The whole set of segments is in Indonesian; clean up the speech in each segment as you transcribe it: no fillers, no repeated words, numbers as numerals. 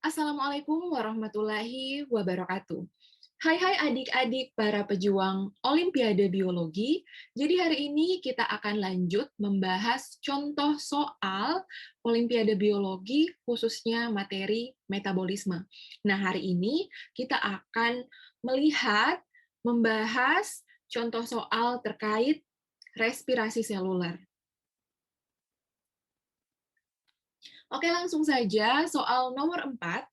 Assalamualaikum warahmatullahi wabarakatuh. Hai adik-adik para pejuang Olimpiade Biologi. Jadi hari ini kita akan lanjut membahas contoh soal Olimpiade Biologi khususnya materi metabolisme. Nah, hari ini kita akan membahas contoh soal terkait respirasi seluler. Oke, langsung saja soal nomor 4.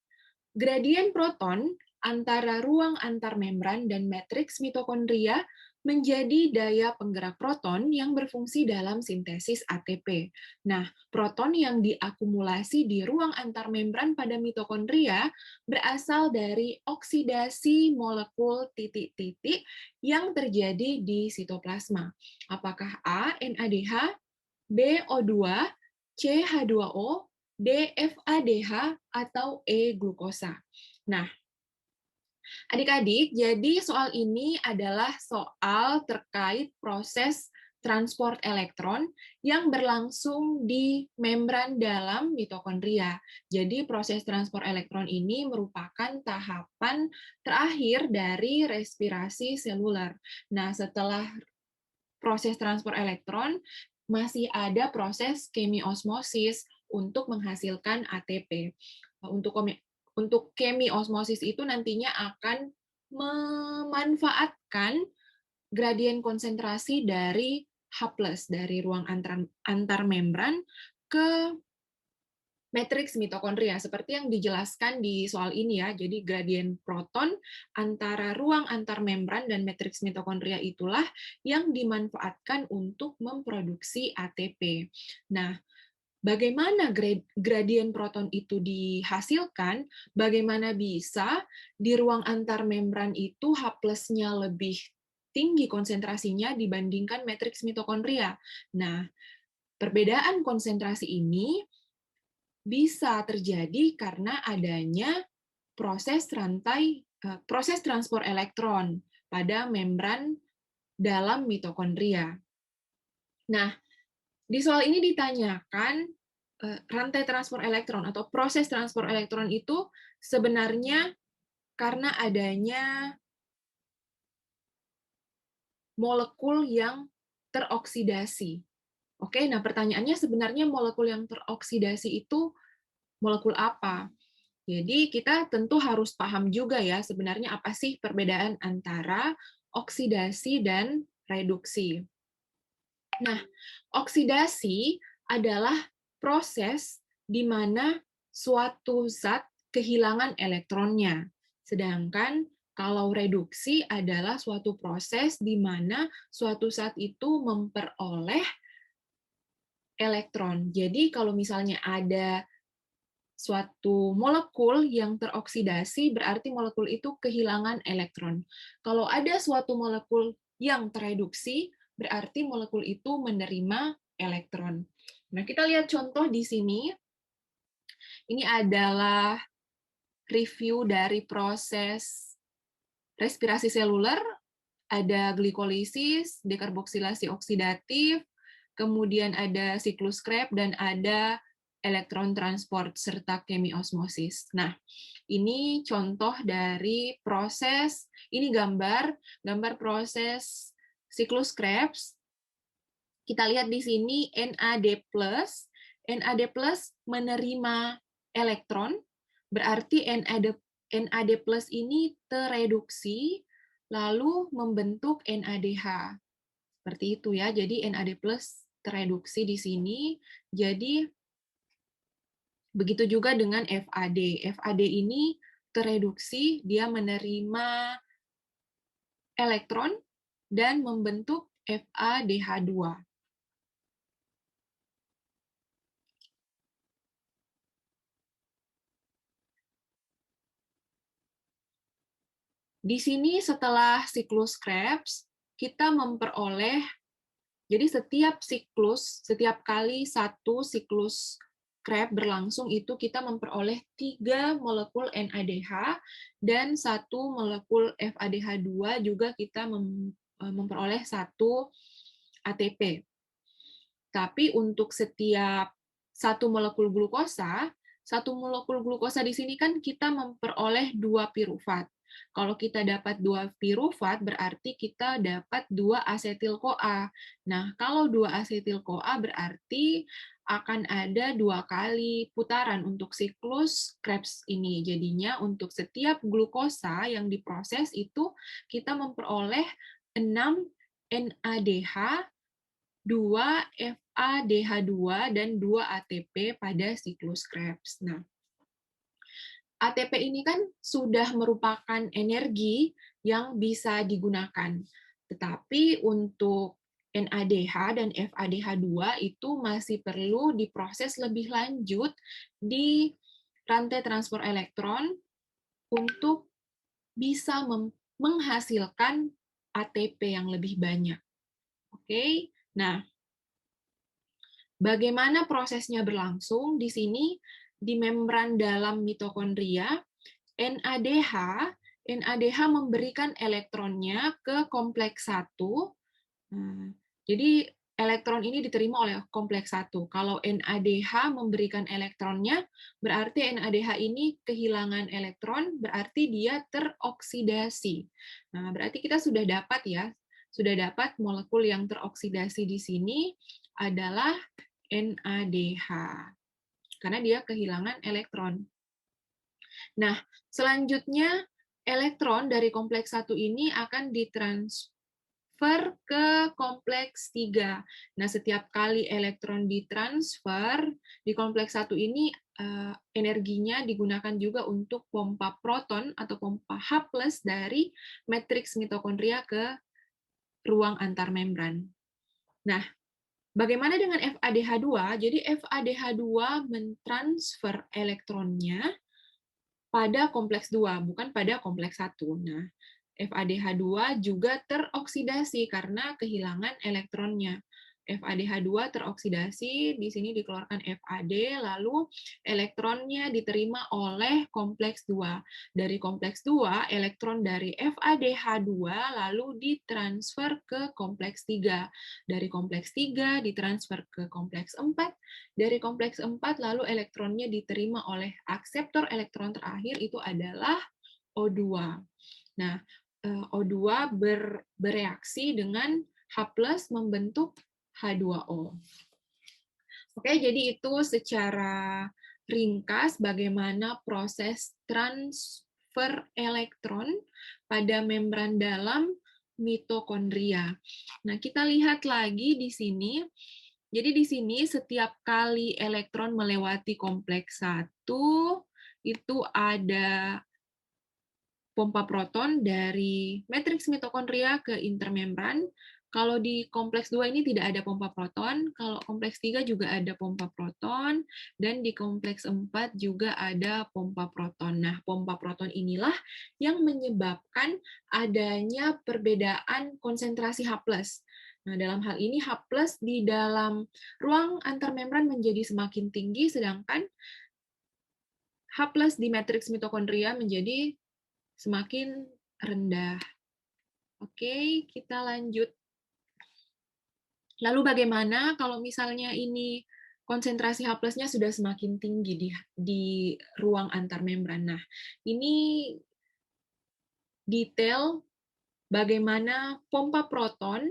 Gradien proton antara ruang antar membran dan matriks mitokondria menjadi daya penggerak proton yang berfungsi dalam sintesis ATP. Nah, proton yang diakumulasi di ruang antar membran pada mitokondria berasal dari oksidasi molekul titik-titik yang terjadi di sitoplasma. Apakah A, NADH, B, O2, C, H2O, D, FADH, atau E, glukosa. Nah, adik-adik, jadi soal ini adalah soal terkait proses transport elektron yang berlangsung di membran dalam mitokondria. Jadi proses transport elektron ini merupakan tahapan terakhir dari respirasi seluler. Nah, setelah proses transport elektron, masih ada proses kemiosmosis untuk menghasilkan ATP. Untuk kemiosmosis itu nantinya akan memanfaatkan gradien konsentrasi dari H+, dari ruang antar membran ke matriks mitokondria, seperti yang dijelaskan di soal ini ya. Jadi gradien proton antara ruang antar membran dan matriks mitokondria itulah yang dimanfaatkan untuk memproduksi ATP. Nah, bagaimana gradien proton itu dihasilkan? Bagaimana bisa di ruang antar membran itu H+-nya lebih tinggi konsentrasinya dibandingkan matriks mitokondria? Nah, perbedaan konsentrasi ini bisa terjadi karena adanya proses transport elektron pada membran dalam mitokondria. Nah, di soal ini ditanyakan rantai transport elektron atau proses transport elektron itu sebenarnya karena adanya molekul yang teroksidasi. Oke, nah pertanyaannya sebenarnya molekul yang teroksidasi itu molekul apa? Jadi kita tentu harus paham juga ya sebenarnya apa sih perbedaan antara oksidasi dan reduksi. Nah, oksidasi adalah proses di mana suatu zat kehilangan elektronnya. Sedangkan kalau reduksi adalah suatu proses di mana suatu zat itu memperoleh elektron. Jadi kalau misalnya ada suatu molekul yang teroksidasi, berarti molekul itu kehilangan elektron. Kalau ada suatu molekul yang tereduksi, berarti molekul itu menerima elektron. Nah, kita lihat contoh di sini. Ini adalah review dari proses respirasi seluler, ada glikolisis, dekarboksilasi oksidatif, kemudian ada siklus Krebs, dan ada elektron transport serta kemiosmosis. Nah, ini contoh dari proses, ini gambar proses siklus Krebs. Kita lihat di sini NAD+, NAD+ menerima elektron, berarti NAD+ ini tereduksi, lalu membentuk NADH. Seperti itu ya, jadi NAD+ tereduksi di sini, jadi begitu juga dengan FAD. FAD ini tereduksi, dia menerima elektron dan membentuk FADH2. Di sini setelah siklus Krebs, kita memperoleh, jadi setiap kali satu siklus Krebs berlangsung itu kita memperoleh 3 molekul NADH dan 1 molekul FADH2 juga kita memperoleh 1 ATP. Tapi untuk setiap 1 molekul glukosa, satu molekul glukosa di sini kan kita memperoleh 2 pirufat. Kalau kita dapat 2 pirufat, berarti kita dapat 2 asetil-CoA. Nah, kalau 2 asetil-CoA berarti akan ada 2 kali putaran untuk siklus Krebs ini. Jadinya untuk setiap glukosa yang diproses itu kita memperoleh 6 NADH, 2 FADH2, dan 2 ATP pada siklus Krebs. Nah, ATP ini kan sudah merupakan energi yang bisa digunakan. Tetapi untuk NADH dan FADH2 itu masih perlu diproses lebih lanjut di rantai transport elektron untuk bisa menghasilkan ATP yang lebih banyak. Oke. Nah, bagaimana prosesnya berlangsung? Di sini, di membran dalam mitokondria, NADH memberikan elektronnya ke kompleks 1. Nah, jadi elektron ini diterima oleh kompleks 1. Kalau NADH memberikan elektronnya, berarti NADH ini kehilangan elektron, berarti dia teroksidasi. Nah, berarti kita sudah dapat molekul yang teroksidasi di sini adalah NADH, karena dia kehilangan elektron. Nah, selanjutnya elektron dari kompleks 1 ini akan ditransfer ke kompleks 3. Nah, setiap kali elektron ditransfer di kompleks 1 ini, energinya digunakan juga untuk pompa proton atau pompa H+ dari matriks mitokondria ke ruang antar membran. Nah, bagaimana dengan FADH2? Jadi FADH2 mentransfer elektronnya pada kompleks 2, bukan pada kompleks 1. Nah, FADH2 juga teroksidasi karena kehilangan elektronnya. FADH2 teroksidasi, di sini dikeluarkan FAD, lalu elektronnya diterima oleh kompleks 2. Dari kompleks 2, elektron dari FADH2 lalu ditransfer ke kompleks 3. Dari kompleks 3 ditransfer ke kompleks 4, dari kompleks 4 lalu elektronnya diterima oleh akseptor elektron terakhir, itu adalah O2. Nah, O2 bereaksi dengan H+ membentuk H2O. Oke, jadi itu secara ringkas bagaimana proses transfer elektron pada membran dalam mitokondria. Nah, kita lihat lagi di sini. Jadi di sini setiap kali elektron melewati kompleks 1, itu ada pompa proton dari matriks mitokondria ke intermembran. Kalau di kompleks 2 ini tidak ada pompa proton, kalau kompleks 3 juga ada pompa proton, dan di kompleks 4 juga ada pompa proton. Nah, pompa proton inilah yang menyebabkan adanya perbedaan konsentrasi H+. Nah, dalam hal ini H+ di dalam ruang antarmembran menjadi semakin tinggi, sedangkan H+ di matriks mitokondria menjadi semakin rendah. Oke, kita lanjut. Lalu bagaimana kalau misalnya ini konsentrasi H+-nya sudah semakin tinggi di ruang antarmembran? Nah, ini detail bagaimana pompa proton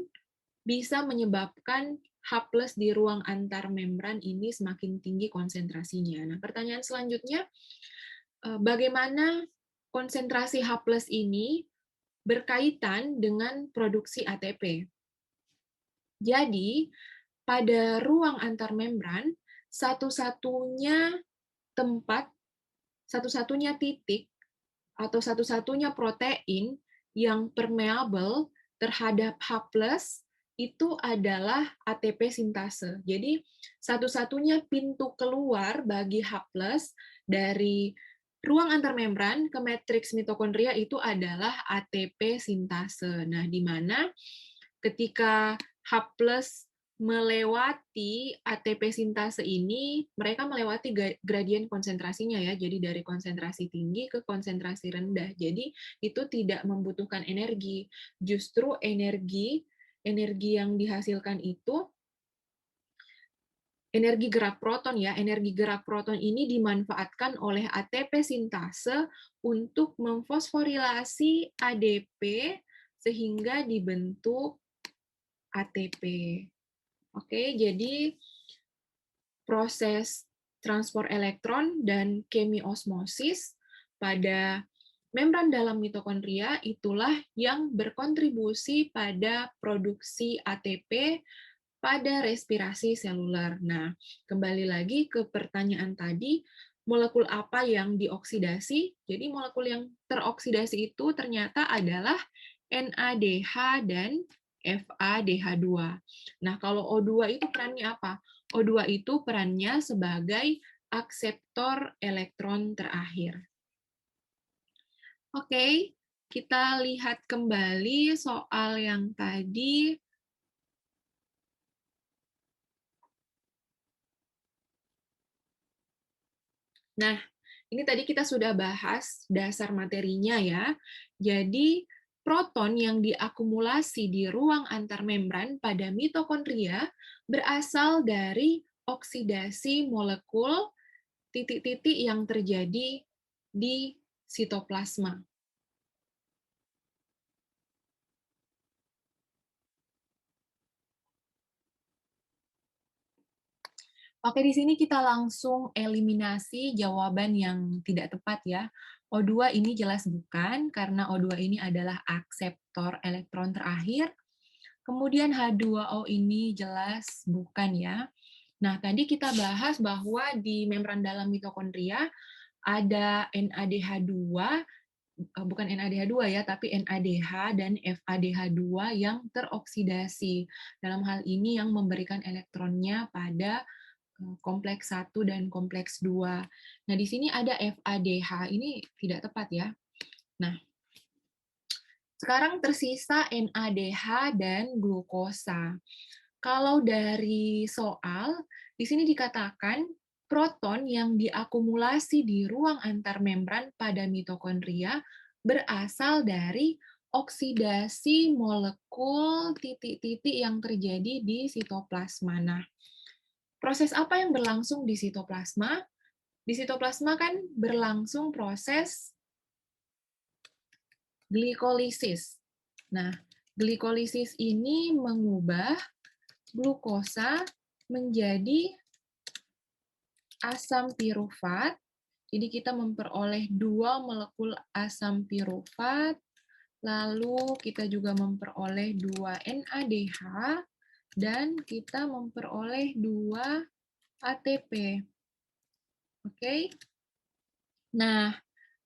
bisa menyebabkan H+ di ruang antarmembran ini semakin tinggi konsentrasinya. Nah, pertanyaan selanjutnya, bagaimana konsentrasi H+ ini berkaitan dengan produksi ATP. Jadi, pada ruang antarmembran, satu-satunya tempat, satu-satunya titik, atau satu-satunya protein yang permeable terhadap H+, itu adalah ATP sintase. Jadi, satu-satunya pintu keluar bagi H+ dari ruang antarmembran ke matriks mitokondria itu adalah ATP sintase. Nah, di mana ketika H+ melewati ATP sintase ini, mereka melewati gradien konsentrasinya ya, jadi dari konsentrasi tinggi ke konsentrasi rendah. Jadi itu tidak membutuhkan energi. Justru energi yang dihasilkan itu energi gerak proton ya. Energi gerak proton ini dimanfaatkan oleh ATP sintase untuk memfosforilasi ADP sehingga dibentuk ATP. Oke, jadi proses transport elektron dan kemiosmosis pada membran dalam mitokondria itulah yang berkontribusi pada produksi ATP pada respirasi seluler. Nah, kembali lagi ke pertanyaan tadi, molekul apa yang dioksidasi? Jadi molekul yang teroksidasi itu ternyata adalah NADH dan FADH2. Nah, kalau O2 itu perannya apa? O2 itu perannya sebagai akseptor elektron terakhir. Oke, kita lihat kembali soal yang tadi. Nah, ini tadi kita sudah bahas dasar materinya ya. Jadi, proton yang diakumulasi di ruang antarmembran pada mitokondria berasal dari oksidasi molekul titik-titik yang terjadi di sitoplasma. Oke, di sini kita langsung eliminasi jawaban yang tidak tepat ya. O2 ini jelas bukan, karena O2 ini adalah akseptor elektron terakhir. Kemudian H2O ini jelas bukan ya. Nah, tadi kita bahas bahwa di membran dalam mitokondria ada NADH2, bukan NADH2 ya, tapi NADH dan FADH2 yang teroksidasi. Dalam hal ini yang memberikan elektronnya pada kompleks 1 dan kompleks 2. Nah, di sini ada FADH, ini tidak tepat ya. Nah, sekarang tersisa NADH dan glukosa. Kalau dari soal, di sini dikatakan proton yang diakumulasi di ruang antarmembran pada mitokondria berasal dari oksidasi molekul titik-titik yang terjadi di sitoplasma. Nah, proses apa yang berlangsung di sitoplasma? Di sitoplasma kan berlangsung proses glikolisis. Nah, glikolisis ini mengubah glukosa menjadi asam pirufat. Jadi kita memperoleh 2 molekul asam pirufat, lalu kita juga memperoleh 2 NADH, dan kita memperoleh 2 ATP. Oke? Nah,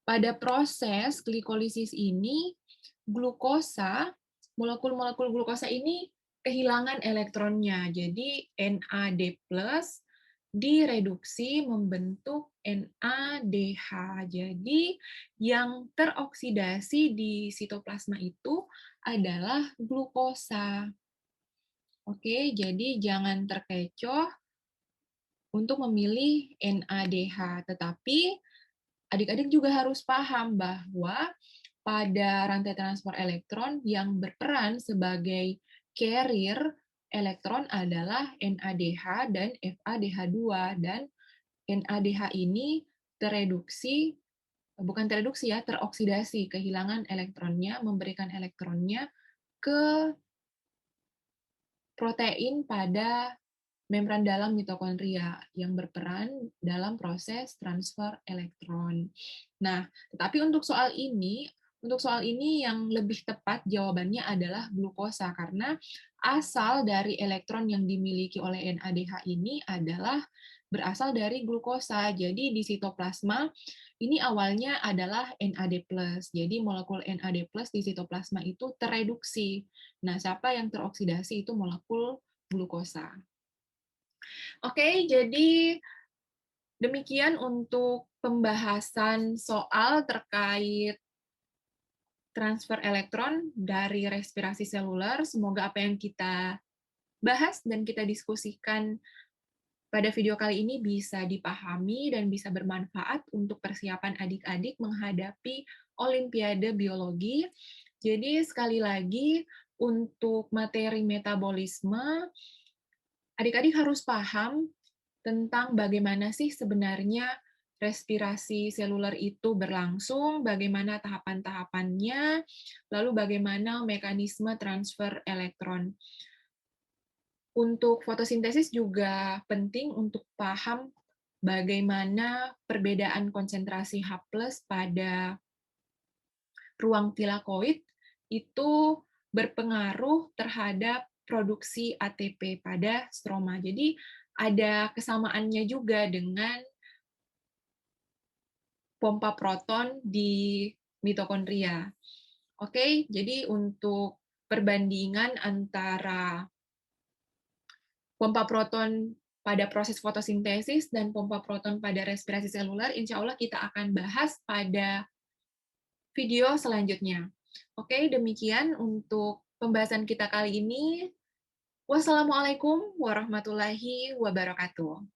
pada proses glikolisis ini, glukosa, molekul-molekul glukosa ini kehilangan elektronnya. Jadi NAD+ direduksi membentuk NADH. Jadi yang teroksidasi di sitoplasma itu adalah glukosa. Oke, jadi jangan terkecoh untuk memilih NADH, tetapi adik-adik juga harus paham bahwa pada rantai transport elektron yang berperan sebagai carrier elektron adalah NADH dan FADH2, dan NADH ini teroksidasi, kehilangan elektronnya, memberikan elektronnya ke protein pada membran dalam mitokondria yang berperan dalam proses transfer elektron. Nah, tetapi untuk soal ini yang lebih tepat jawabannya adalah glukosa, karena asal dari elektron yang dimiliki oleh NADH ini adalah berasal dari glukosa. Jadi di sitoplasma ini awalnya adalah NAD+. Jadi molekul NAD+ di sitoplasma itu tereduksi. Nah, siapa yang teroksidasi itu molekul glukosa. Oke, jadi demikian untuk pembahasan soal terkait transfer elektron dari respirasi seluler. Semoga apa yang kita bahas dan kita diskusikan pada video kali ini bisa dipahami dan bisa bermanfaat untuk persiapan adik-adik menghadapi Olimpiade Biologi. Jadi sekali lagi, untuk materi metabolisme, adik-adik harus paham tentang bagaimana sih sebenarnya respirasi seluler itu berlangsung, bagaimana tahapan-tahapannya, lalu bagaimana mekanisme transfer elektron. Untuk fotosintesis juga penting untuk paham bagaimana perbedaan konsentrasi H+ pada ruang tilakoid itu berpengaruh terhadap produksi ATP pada stroma. Jadi ada kesamaannya juga dengan pompa proton di mitokondria. Oke, jadi untuk perbandingan antara pompa proton pada proses fotosintesis dan pompa proton pada respirasi seluler, insya Allah kita akan bahas pada video selanjutnya. Oke, demikian untuk pembahasan kita kali ini. Wassalamualaikum warahmatullahi wabarakatuh.